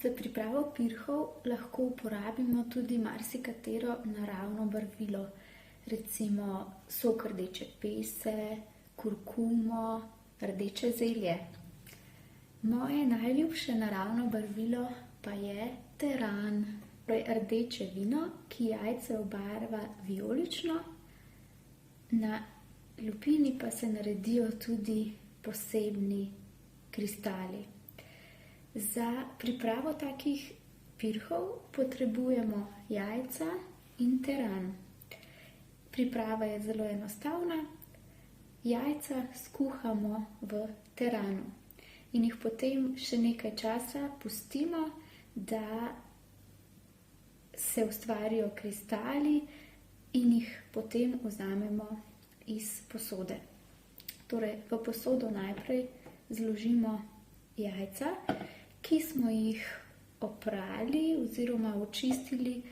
Za pripravo pirhov lahko uporabimo tudi marsikatero naravno barvilo, recimo sok rdeče pese, kurkumo, rdeče zelje. Moje najljubše naravno barvilo pa je teran, torej rdeče vino, ki jajce obarva vijolično, na lupini pa se naredijo tudi posebni kristali. Za pripravo takih pirhov potrebujemo jajca in teran. Priprava je zelo enostavna. Jajca skuhamo v teranu in jih potem še nekaj časa pustimo, da se ustvarijo kristali in jih potem vzamemo iz posode. Torej, v posodo najprej zložimo jajca, ki smo jih oprali oziroma očistili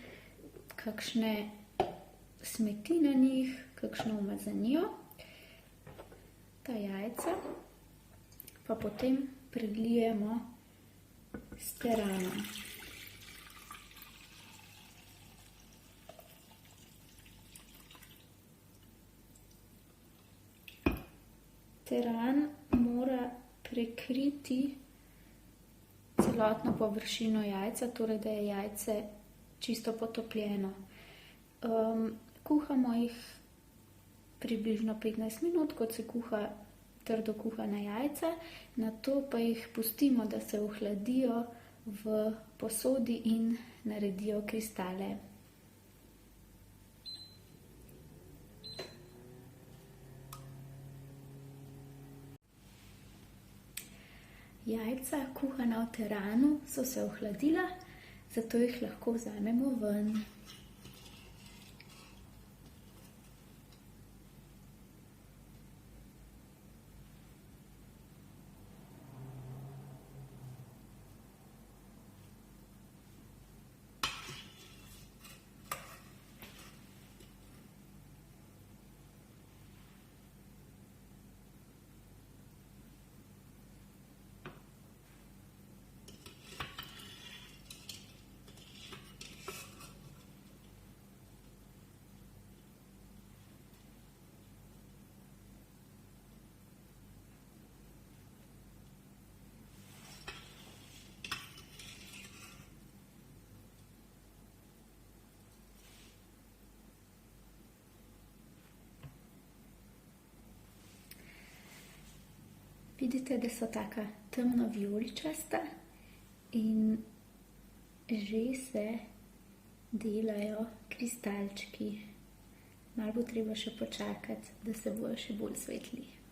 kakšne smeti na njih, kakšno umazanijo. Ta jajca pa potem prelijemo s teranom. Teran mora prekriti celotno površino jajca, torej da je jajce čisto potopljeno. Kuhamo jih približno 15 minut, kot se kuha trdo kuhana jajca, nato pa jih pustimo, da se ohladijo v posodi in naredijo kristale. Jajca, kuhana v teranu, so se ohladila, zato jih lahko vzamemo ven. Vidite, da so taka temno vijoličasta in že se delajo kristalčki. Malo bo treba še počakati, da se bojo še bolj svetli.